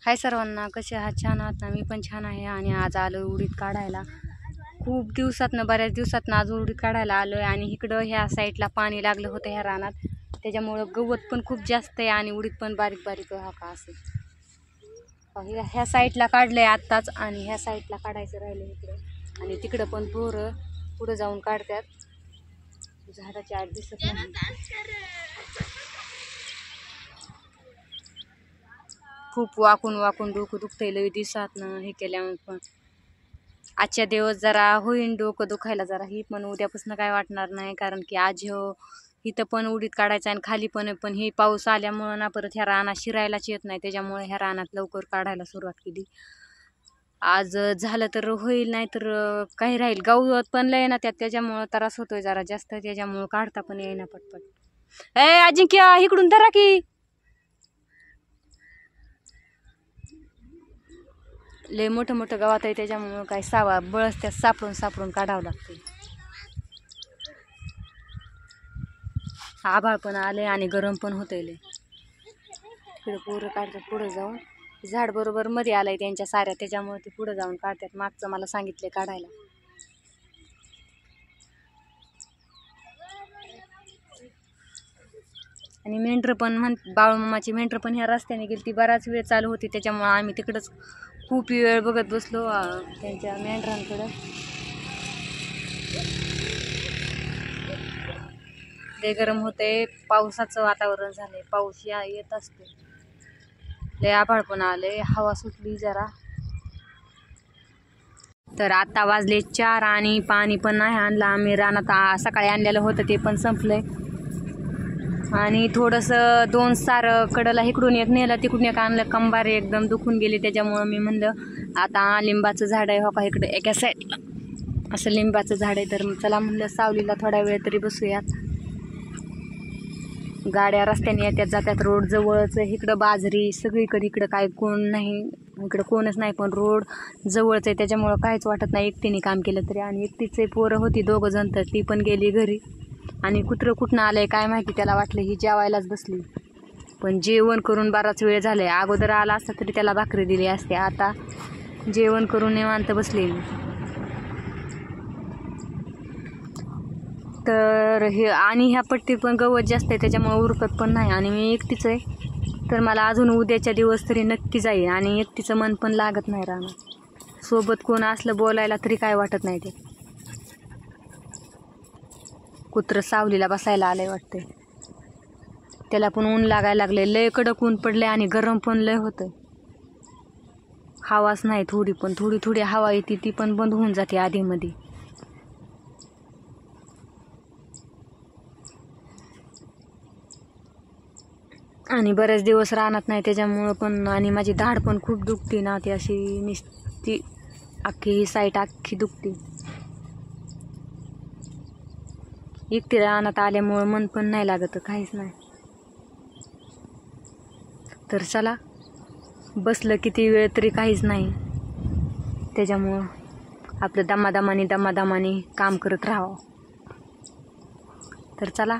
हाय सर्वांना, कसे आहात? छान आहात ना? मी पण छान आहे. आणि आज आलो उडीद काढायला. खूप दिवसातनं, बऱ्याच दिवसातनं आज उडीद काढायला आलो आहे. आणि इकडं ह्या साईडला पाणी लागलं होतं ह्या रानात, त्याच्यामुळं गवत पण खूप जास्त आहे आणि उडीद पण बारीक बारीक हा का असं. ह्या साईडला काढलं आहे आत्ताच, आणि ह्या साईडला काढायचं राहिलं इकडं. आणि तिकडं पण पोरं पुढं जाऊन काढतात. झाडाच्या आत दिसत नाही. खूप वाकून वाकून डोकं दुखतंय लई दिवसातनं हे केल्यामुळे. पण आजच्या दिवस जरा होईन डोकं दुखायला जरा, ही पण उद्यापासून काय वाटणार नाही. कारण की आज इथं पण उडीद काढायचं आणि खाली पण ही पाऊस आल्यामुळं ना परत ह्या रानात शिरायलाच येत नाही, त्याच्यामुळे ह्या रानात लवकर काढायला सुरुवात केली. आज झालं तर होईल, नाही तर काही राहील. गवत पण लय ना त्याच्यामुळं त्रास होतोय जरा जास्त, त्याच्यामुळं काढता पण येईना पटपट. अजिंक्य इकडून धरा की, लय मोठं मोठं गावात आहे त्याच्यामुळं काय बळच त्यात सापडून काढावं लागते. आभाळ पण आले आणि गरम पण होतंय लय. तिकडे पोरं काढतात पुढं जाऊन, झाड बरोबर मध्ये आलंय त्यांच्या साऱ्या, त्याच्यामुळे ते पुढं जाऊन काढतात. मागचं मला सांगितले काढायला. आणि मेंढरं पण बाळूमामाची मेंढरं पण ह्या रस्त्याने गेली, ती बराच वेळ चालू होती, त्याच्यामुळे आम्ही तिकडंच खूप वेळ बघत बसलो त्यांच्या मेंढरांकडं. लय गरम होते. पावसाचं वातावरण झालंय, पाऊस येत असतो. लय आभाळ पण आले, हवा सुटली जरा. तर आता वाजले 4 आणि पाणी पण नाही आणलं आम्ही रानात. सकाळी आणलेलं होतं ते पण संपलंय. आणि थोडंसं 2 सार कडला इकडून एक नेलं, तिकडून एक आणलं. कंबारे एकदम दुखून गेले, त्याच्यामुळं मी म्हणलं आता लिंबाचं झाड आहे हो का इकडे एका साईडला, असं लिंबाचं झाड आहे. तर चला म्हणलं सावलीला थोडा वेळ तरी बसूयात. गाड्या रस्त्याने येतात जातात, रोड जवळच. इकडं बाजरी सगळीकडे, इकडं काय कोण नाही, इकडं कोणच नाही, पण रोड जवळच आहे, त्याच्यामुळं काहीच वाटत नाही एकटीने काम केलं तरी. आणि एकटीचे पोरं होती 2 जण, तर ती पण गेली घरी. आणि कुत्रं कुठनं आलंय काय माहिती, त्याला वाटलं ही जेवायलाच बसली, पण जेवण करून बराच वेळ झालाय. अगोदर आला असता तरी त्याला भाकरी दिली असते, आता जेवण करून निवांत बसले. तर आणि ह्या पट्टीत पण गवत जास्त आहे, त्याच्यामुळे उरकत पण नाही. आणि मी एकटीच आहे, तर मला अजून उद्याच्या दिवस तरी नक्की जाईल. आणि एकटीचं मन पण लागत नाही राहणं, सोबत कोण असलं बोलायला तरी काय वाटत नाही. ते कुत्रं सावलीला बसायला आलंय वाटतंय, त्याला पण ऊन लागायला लागले. लय कडक ऊन पडले आणि गरम पण लय होतंय. हवाच नाही, थोडी हवा येते, ती पण बंद होऊन जाते आधी मध्ये. आणि बरेच दिवस राहणार नाही, त्याच्यामुळं पण. आणि माझी दाढ पण खूप दुखते ना, ती अशी नुसती अख्खी ही साईड अख्खी दुखते. एकटी रानात आल्यामुळं मन पण नाही लागत, काहीच नाही. तर चला, बसलं किती वेळ तरी काहीच नाही, त्याच्यामुळं आपलं दमादमाने काम करत राहावं. तर चला.